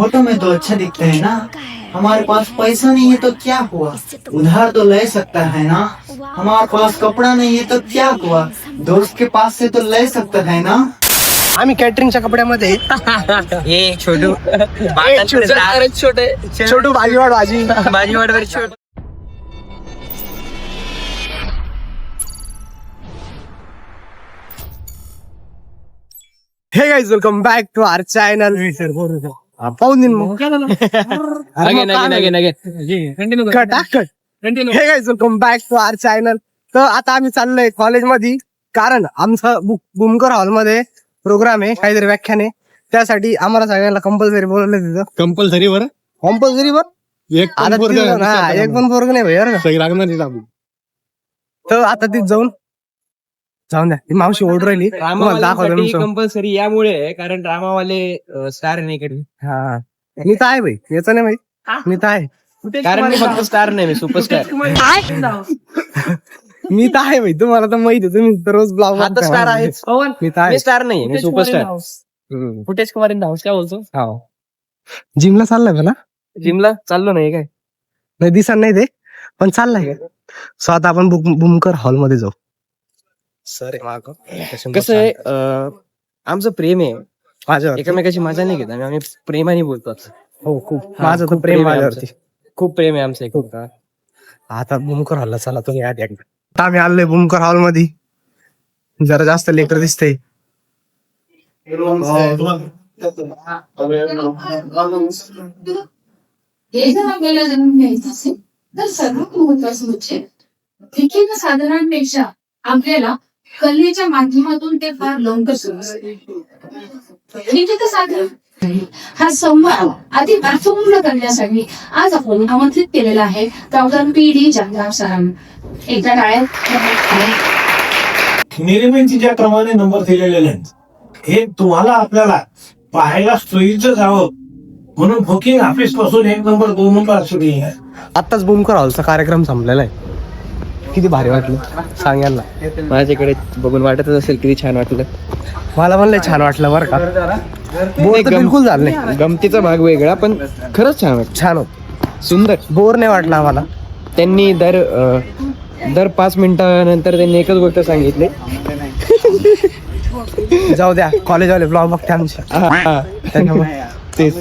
Photo में तो अच्छा दिखते हैं ना। हमारे पास पैसा नहीं है तो क्या हुआ, उधार तो ले सकता है ना। हमारे पास कपड़ा नहीं है तो क्या हुआ, दोस्त के पास से तो ले सकता है ना। आम्ही कॅटरिंगच्या कपड्यामध्ये हे छोटू छोटू भाजीवाड भाजी भाजीवाडवर छोट hey guys welcome back to our channel पाहून दिन मग hey guys welcome back to our channel. तर आता आम्ही चाललोय कॉलेजमध्ये, कारण आमचा बुमकर हॉल मध्ये प्रोग्राम आहे, काहीतरी व्याख्यान आहे. त्यासाठी आम्हाला सगळ्यांना कंपल्सरी बोलवलं तिथं. कंपल्सरी वर कंपल्सरी वर आता एक पण पोरग नाही भैया. तर आता तिथे जाऊन द्या, ती मावशी ओढ राहिली. कंपल्सरी यामुळे आहे, कारण ड्रामावाले स्टार नाही कडे. हा मी तर आहे भाई, याचं नाही भाई, मी तर आहे. कारण मी फक्त स्टार नाही, मी सुपरस्टार. मी तर आहे भाई, तुम्हाला तर माहिती आहे, तुम्ही तर रोज ब्लॉग आता स्टार आहेच. मी तर आहे. मी स्टार नाही, मी superstar. Footage Kumar in the house काय बोलतो. जिमला चाललाय मला, जिमला चाललो नाही काय, नाही दिसत नाही ते, पण चाललाय. सो आता आपण बुमकर हॉल मध्ये जाऊ. सर कसं आहे, आमचं प्रेम आहे माझ्यावर. एकमेकाची मजा नाही घेत आम्ही प्रेमाने बोलतो. हो खूप, माझं तर प्रेम माझ्यावरती खूप प्रेम आहे आमचं खूप. आता बुमकर हॉलला चला तुम्ही आधी एकदा. आता आम्ही आलोय बुमकर हॉल मध्ये, जरा जास्त लेकर दिसतंय. हे जर आपल्याला जाणून घ्यायचं असेल तर सर्वात महत्वाचं म्हणजे विकीनं साधनांपेक्षा आपल्याला कलेच्या माध्यमातून ते फार लवकर सुरू असते. विकीचं साधन हा संवाद अधिक अर्थपूर्ण करण्यासाठी आज आपण आमंत्रित केलेला आहे डॉक्टर PD जगताप सरांना. एकदा टाळ्या. निर्मितीच्या ज्या क्रमाने नंबर दिलेले आहेत, हे तुम्हाला आपल्याला पाहायला सोयीचं जावं म्हणून बुकिंग ऑफिस पासून 1 नंबर 2 नंबर सुरू आहे. आताच बुमकर हॉलचा कार्यक्रम संपलेला आहे. किती भारी वाटलं सांग यांना. माझ्याकडे बघून वाटतच असेल किती छान वाटलं. मला पण लय छान वाटलं बरं का. बोर तर बिलकुल झालं नाही. गमतीचा भाग वेगळा, पण खरंच छान वाटलं. छान होत, सुंदर. बोर नाही वाटलं आम्हाला. त्यांनी दर 5 मिनिटानंतर त्यांनी एकच गोष्ट सांगितली. जाऊ द्या, कॉलेजवाले ब्लॉग बघते आमचे, त्याच्यामुळे तेच.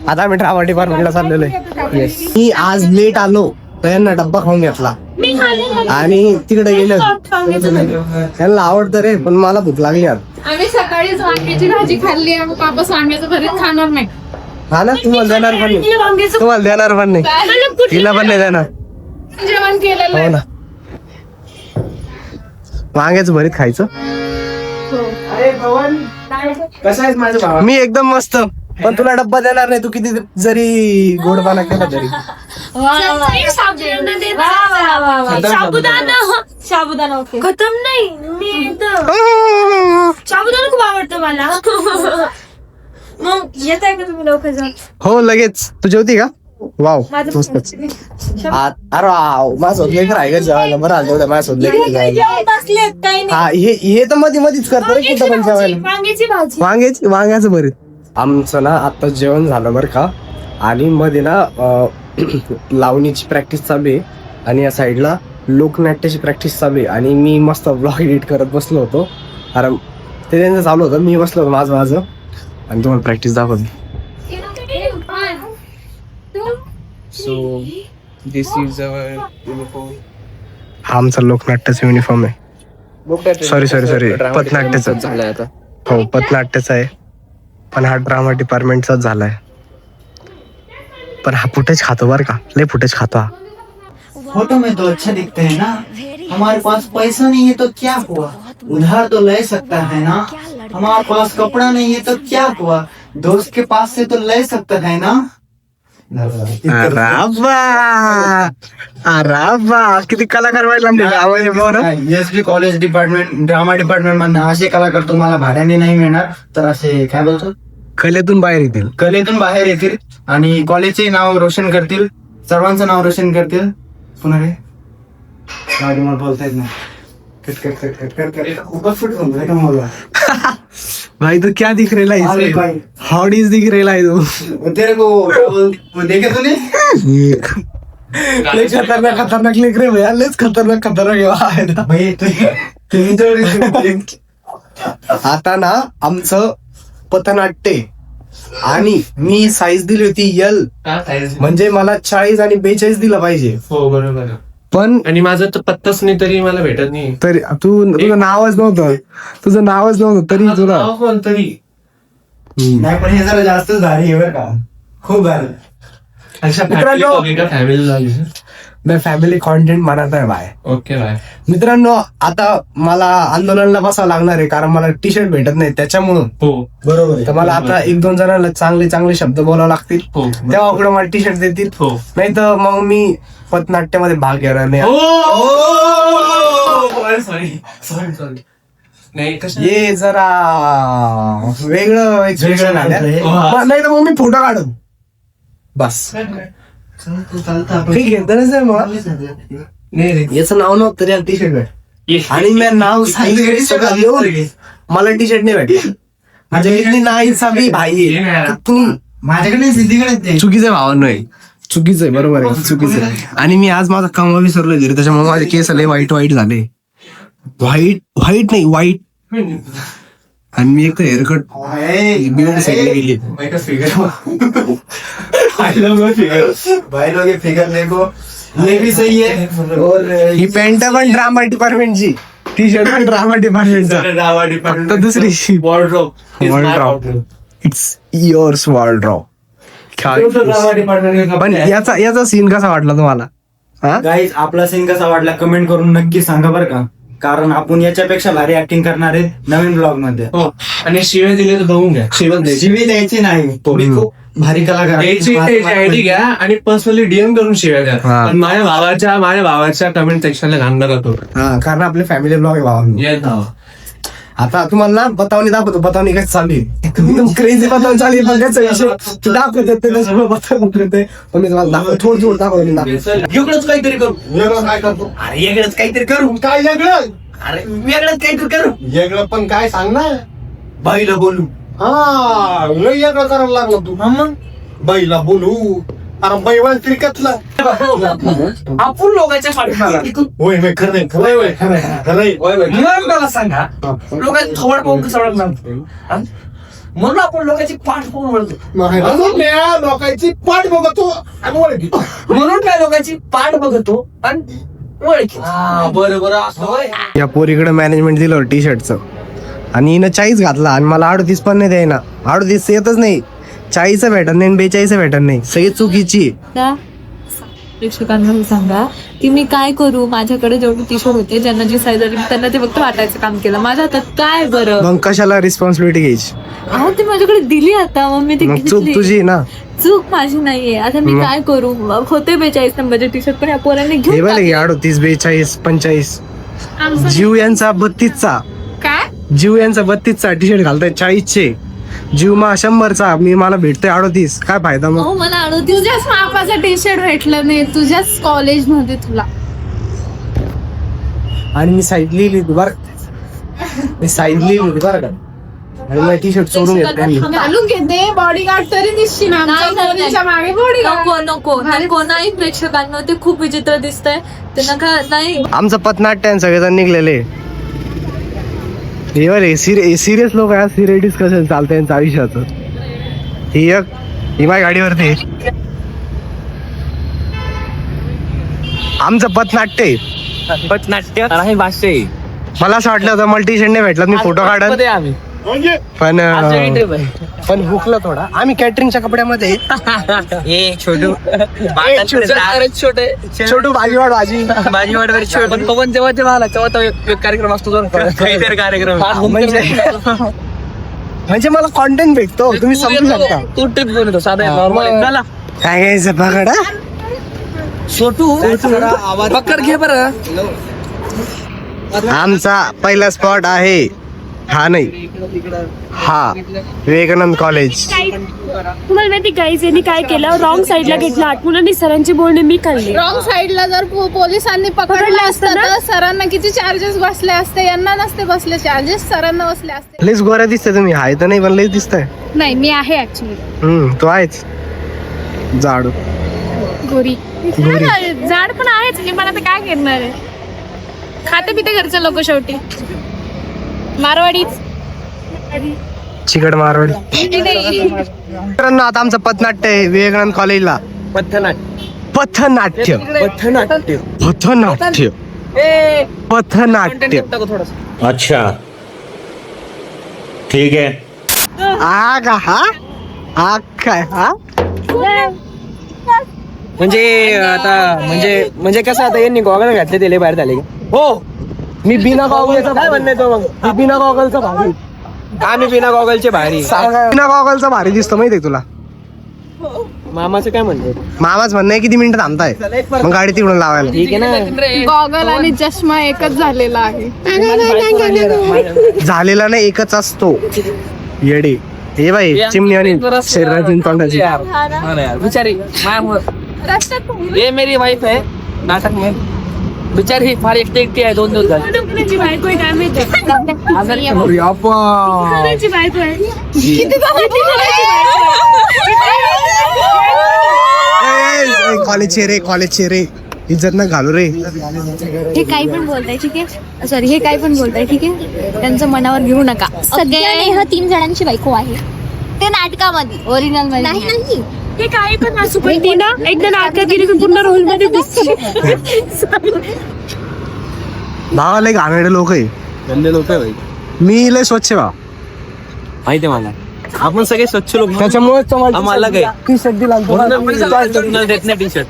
आता आम्ही ड्रामा डिपार्टमेंटला चाललेलो आहे. मी आज लेट आलो तर यांना डब्बा खाऊन घेतला आणि तिकडे गेलो. त्यांना आवडतं रे, पण मला भूक लागली यार. आम्ही सकाळीच वांग्याची भाजी खाल्ली, आम्ही वापस वांग्याचं भरीत खाणार नाही. हा ना, तुम्हाला देणार पण नाही, तुम्हाला देणार पण नाही, तिला पण नाही देणार. जेवण केलेलं हो ना, वांग्याचं भरीत खायचं. कसं आहे माझं भाव. मी एकदम मस्त, पण तुला डब्बा देणार नाही. तू किती जरी गोडपाना केला तरी. साबुदाणा खतम नाही. मी साबुदाणा खूप आवडतं मला. मग येत आहे का तुम्ही लवकर जा. हो लगेच. तू जेवती का. वाव मस्तच. अरे माझ्यासोबत लेकर आहे का जेवायला. बरं आलं तेवढं माझ्यासोबत लेकर जेवायला. हा हे तर मध्ये मध्येच करतो रे, कुठं पण जेवायला. वांग्याची भाजी, वांग्याचं भरीत. आमचं ना आता जेवण झालं बरं का, आणि मध्ये ना लावणीची प्रॅक्टिस चालू आहे आणि या साईडला लोकनाट्याची प्रॅक्टिस चालू आहे. आणि मी मस्त ब्लॉग एडिट करत बसलो होतो, कारण ते त्यांचं चालू होतं, मी बसलो होतो माझं आणि तुम्हाला प्रॅक्टिस दाखवली. So this is our uniform. हा आमचा लोकनाट्याचा युनिफॉर्म आहे. सॉरी पथनाट्याचा झालाय आता. हो पथनाट्याचा आहे, पण हा ड्रामा डिपार्टमेंटचाच झालाय. पण हा फुटेज खातो बरं का, लय फुटेज खातो हा. फोटो में तो अच्छा दिखते हैं ना। हमारे पास पैसा नहीं है तो क्या हुआ, उधार तो ले सकता है ना। हमारे पास कपड़ा नहीं है तो क्या हुआ, दोस्त के पास से तो ले सकता है ना. किती कलाकार SB college department drama department मधून असे कलाकार तुम्हाला भाड्याने नाही मिळणार. तर असे काय बोलतो, कलेतून बाहेर येतील, कलेतून बाहेर येतील आणि कॉलेजचे नाव रोशन करतील, सर्वांचं नाव रोशन करतील. पुन्हा रे मला बोलता येत नाही. खूपच फुट भाई तो क्या दिख रहा है अरे इसमें? भाई हॉडीज दिख रहा है तो तेरे को वो देखे तूने लय खतरनाक लेख रे भैया, लयच खतरनाक आहे ना. भाई आता ना आमचं पथनाट्य आणि मी साईज दिली होती यल, म्हणजे मला 40 आणि 42 दिला पाहिजे. हो बरोबर. पण आणि माझं तर पत्ताच नाही तरी मला भेटत नाही. तरी तुझं नावच नव्हतं तरी तुला नाव कोण तरी. नाही पण हे जरा जास्तच भारी आहे बरं का, खूप भारी. फॅमिली झाली. मी फॅमिली कॉन्टेंट म्हणत आहे बाय. Okay bye. मित्रांनो आता मला आंदोलनाला बसावं लागणार आहे, कारण मला टी शर्ट भेटत नाही त्याच्यामुळं. हो बरोबर आहे. तर मला आता 1-2 जणांना चांगले शब्द बोलावे लागतील, हो तेव्हा कुठं मला टी शर्ट देतील. हो. नाही तर मग मी पथनाट्यामध्ये भाग घेणार नाही. सॉरी नाही कसं हे जरा वेगळं एक्सप्रेशन आलं. नाही तर मग मी फोटो काढून बस. ठीक आहे गरज आहे मला. नाही रे. याचं नाव नव्हतं तरी टी शर्ट भेट, आणि मी नाव सांगितलं सगळं लिहून मला टी शर्ट नाही भेटलं. माझ्या इथली नाही सावी भाई आहे. तुम्ही माझ्याकडे सिद्धीकडे ते चुकीचं भावना आहे, चुकीचं आहे, बरोबर आहे, चुकीचं आहे. आणि मी आज माझा कमा विसरलो घरी, त्याच्यामुळे माझे केस लय वाईट झाले. व्हाईट नाही वाईट. आणि मी एक तर हेअरकट बिल्ड साईडला गेली. भाई लोग ये फिगर देखो, ये भी सही है. और ही पॅन्ट पण ड्रामा डिपार्टमेंटची, टी शर्ट पण ड्रामा डिपार्टमेंटचा, फक्त दुसरी वॉर्डरोब. It's yours wardrobe. पण याचा सीन कसा वाटला तुम्हाला? गाईज आपला सीन कसा वाटला कमेंट करून नक्की सांगा बरं का, कारण आपण याच्यापेक्षा भारी ऍक्टिंग करणार आहे नवीन ब्लॉग मध्ये. हो आणि शिव्या दिले तर बघून घ्या. शिव्या द्यायची शिवी द्यायची नाही, तुम्ही खूप भारी कलाकार द्यायची आयडी घ्या आणि पर्सनली डीएम करून शिव्या द्या. हा. पण माझ्या भावाच्या कमेंट सेक्शनला घालणार होतो. कारण आपले फॅमिली ब्लॉग आहे भावा. आता तुम्हाला ना बतावणी दाखवतो, बतावणी काय चालू आहे. एकदम क्रेझी बतावणी चालू आहे, पण त्याचा विषय तू दाखवते त्याच्यासमोर बतावणी करते. पण मी तुम्हाला दाखवतो, थोडं दाखवतो. वेगळंच काहीतरी करू. वेगळं काय करतो? अरे वेगळंच काहीतरी करू. काय वेगळं? अरे वेगळंच काहीतरी करू. वेगळं पण काय सांग ना. बाईला बोलू. हा लय वेगळं करायला लागला तू. मग बाईला बोलू. अरे बैवाल क्रिकेटला आपण लोकांच्या पाठीमागे होय मी खरं मला सांगा, लोकांची थोडं पाहून कसं ओळखणार? म्हणून आपण लोकांची पाठ पाहून ओळखतो. लोकांची पाठ बघतो आणि ओळखतो. म्हणून काय लोकांची पाठ बघतो आणि ओळखतो. बरोबर असं. या पोरीकडे मॅनेजमेंट दिलं टी शर्टचं, आणि हिनं 40 घातला आणि मला 38 पण नाही द्यायना. 38 येतच नाही, 40 भेटत नाही, 42 भेटत नाही. सगळी चुकीची. प्रेक्षकांना सांगा की मी काय करू. माझ्याकडे जेवढे टी शर्ट होते, ज्यांना जी साईज आली त्यांना ते फक्त वाटायचं काम केलं. माझ्या हातात काय बरं. मग कशाला रिस्पॉन्सिबिलिटी घ्यायची? अहो ती माझ्याकडे दिली, आता मग मी ती मग चूक घेतली. तुझी ना. चूक माझी नाहीये. आता मी काय करू. होते 42 नंबरचे टी शर्ट, पण या पोरांनी हे घेऊन बघ टाकले. 38, 42, 45. जीव यांचा 32चा, काय जीव यांचा 32चा टी शर्ट घालताय 40चे. जीव मा 100चा, मी मला भेटतोय 38. काय फायदा मग? अहो मला तुझ्याच मापाचं टी शर्ट भेटलं नाही तुझ्याच कॉलेजमध्ये तुला. आणि मी साईड लिहिली होती बरं, मी साईड लिहिली होती बरं का. आणि मग टी शर्ट सोडून घेतले. घालून घेते बॉडीगार्ड तरी दिसशील आमच्या मागे बॉडीगार्ड. नको नाही प्रेक्षकांना ते खूप विचित्र दिसतंय. ते नका नाही. आमचं पथनाट्य सगळेजण निघलेले. सिरियस लोक आहे, सिरियस डिस्कशन चालतंय यांचं आयुष्याचं. ही माझ्या गाडीवरती आमचं पथनाट्य आहे. भाष्य मला असं वाटलं होतं मला टी शर्ट नाही भेटला, मी फोटो काढत, आम्ही पण हुकलं थोडा. आम्ही कॅटरिंगच्या कपड्यामध्ये छोटू छोटू भाजीवाड पण पवन जेव्हा तेव्हा आला तेव्हा तो एक कार्यक्रम असतो. काहीतरी कार्यक्रम म्हणजे मला कॉन्टेंट भेटतो, तुम्ही समजू शकता. तू ट्रिप घेऊन येतो साधा नॉर्मल. चला काय घ्यायचं पकडा. छोटू पकड घे बरं. आमचा पहिला स्पॉट आहे हा नाही, हा विवेकानंद कॉलेज. तुम्हाला माहिती गाईज यांनी काय केलं, रॉंग साईडला घेतलं आठवून आणि सरांची बोलणे मी खाल्ली. रॉंग साईडला जर पोलिसांनी पकडलं असतं तर सरांना किती चार्जेस बसले असते, यांना नसते बसले चार्जेस, सरांना बसले असते. लईच गोऱ्या दिसतंय तुम्ही, आहे तर नाही पण लईच दिसतंय. नाही मी आहे ऍक्च्युली तू आहेच जाड गोरी. झाड पण आहेच की, मला तर काय करणार आहे. खाते पिते घरचे लोक शेवटी. मारवाडीच. चिकट मारवाडी. मित्रांनो आता आमचं पथनाट्य आहे विवेकानंद कॉलेजला. पथनाट्य अच्छा ठीक है. आगा हा काय हा म्हणजे आता म्हणजे कसं आता यांनी गॉगल घातले ते लय बाहेर झाले का? हो मी बिना गॉगलचा काय म्हणणे तो मग मी बिना गॉगलचा भारी. आम्ही बिना गॉगलचे बाहेर आहे. बिना गॉगलचा भारी दिसतो माहितीये तुला. मामाचं काय म्हणतो? मामाच म्हणणं आहे किती मिनिटं थांबताय मग गाडी तिकडून लावायला. ठीक आहे ना. गॉगल आणि चष्मा एकच झालेला आहे. झालेला नाही एकच असतो येडे. हे बाई चिमणी आणि शरीरातून तोंडाची. बिचारी ये मेरी वाइफ है नाटक में. बिचारी फार एकटी आहे. 2 दिवस झाले. कुणाची बायको आहे काय माहिती. कुणाची बायको आहे. कॉलेजचे रे इज्जत न घालू रे. हे काही पण बोलताय ठीक आहे, सॉरी हे काही पण बोलताय ठीक आहे, त्यांचं मनावर घेऊ नका. सगळ्या 3 जणांची बायको आहे ते नाटकामध्ये, ओरिजिनल मध्ये नाही. हे काही पण असू पण ती ना एकदा नाटकात गेली की पूर्ण रोल मध्ये दिसते. भावाला एक घाणेरडे लोक आहे. गंदे लोक आहे. मी लय स्वच्छ भाव माहिती आहे मला. आपण सगळे स्वच्छ लोक. त्याच्यामुळे आम्हाला काय टी शर्ट दिला देत नाही टी शर्ट.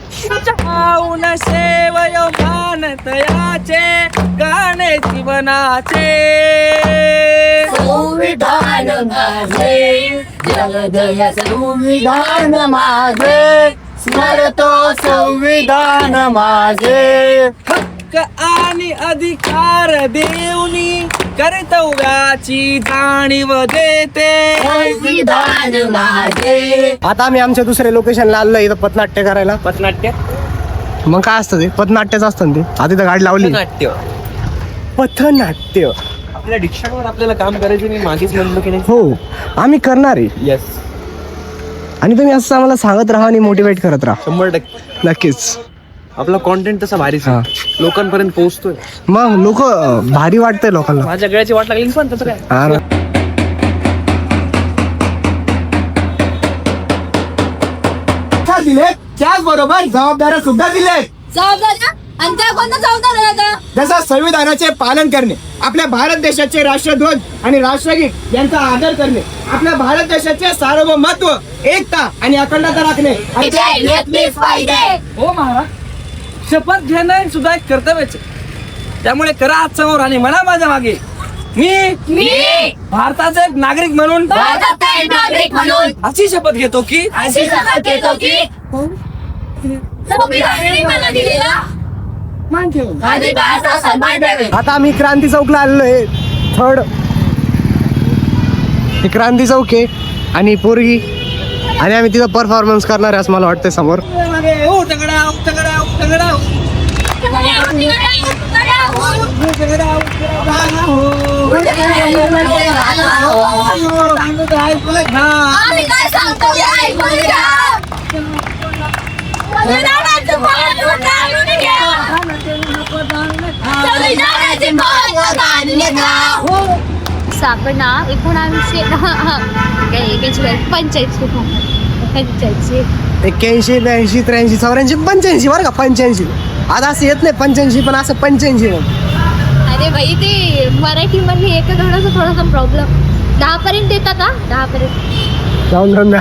गाणे जीवनाचे संविधान माझे जगदय संविधान माझे स्मरतो संविधान माझे हक्क आणि अधिकार देऊनी कर्तव्याची जाणीव देते संविधान माझे. आता आम्ही आमच्या दुसऱ्या लोकेशनला आलो इथं पथनाट्य करायला. पथनाट्य मग काय असतं ते पथनाट्यच असतं ना ते. आता इथं गाडी लावली नाट्य. पथनाट्य. आपल्या डिक्शनवर आपल्याला काम करायचं. मी मागेच म्हणलो की नाही. हो आम्ही करणार आहे. येस आणि तुम्ही असं आम्हाला सांगत राहा आणि मोटिवेट करत राहा. 100% नक्कीच. आपला कॉन्टेंट तसा भारीच हा. लोकांपर्यंत पोहोचतोय. मग लोक भारी वाटतंय लोकांना. माझ्या गळ्याची वाट लागली पण तसं काय. हा ना. दिले त्याचबरोबर जबाबदाऱ्या सुद्धा दिले. जबाबदार आणि त्या कोणता जबाबदार आहे? जसं संविधानाचे पालन करणे, आपल्या भारत देशाचे राष्ट्रध्वज आणि राष्ट्रगीत यांचा आदर करणे, आपल्या भारत देशाचे सार्वभौमत्व, एकता आणि अखंडता राखणे. हो महाराज, शपथ घेणं सुद्धा एक कर्तव्यच. त्यामुळे करा हात समोर आणि म्हणा माझ्या मागे मी भारताचा एक नागरिक म्हणून अशी शपथ घेतो की मान ठेवून. आता आम्ही क्रांती चौकला आलेलोय. थर्ड हे क्रांती चौक आहे आणि पोरगी आणि आम्ही तिथं परफॉर्मन्स करणार आहे असं मला वाटतंय समोर. मागे हो तगडा तगडा तगडा आम्ही काय सांगतो ते ऐकून घ्या. संविधानाचे महत्त्व जाणून घ्या. संविधानाचे महत्त्व जाणून घ्या. सापडा 1985 81 82 83 84 85 बरं का 85. आता असं येत नाही 85 पण असं 85. अरे भाई ते मराठी मध्ये एका थोडासा प्रॉब्लेम. 10 पर्यंत येतात का? 10 पर्यंत जाऊन द्या.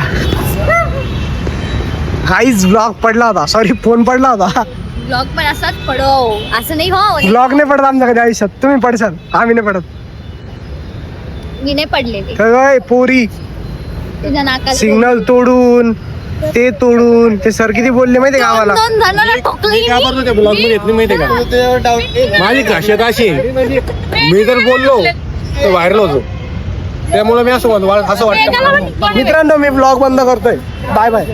काहीच ब्लॉग पडला होता. सॉरी फोन पडला होता. ब्लॉग पण असाच पडो असं नाही हो. ब्लॉग नाही पडत आमच्याकडे आयुष्यात. तुम्ही पडसाल आम्ही नाही पडत. मी नाही पडलेली काय पोरी तुझ्या नाकाला सिग्नल तोडून ते तोडून ते सर किती बोलले माहितीये का आम्हाला. 2 जणांना ठोकली मी. ब्लॉग मध्ये येत नाही माहितीये का. माझी खासियत अशी मी जर बोललो तर व्हायरल होतो. त्यामुळे मी असं म्हणतो असं वाटतं. मित्रांनो मी ब्लॉग बंद करतोय. Bye bye.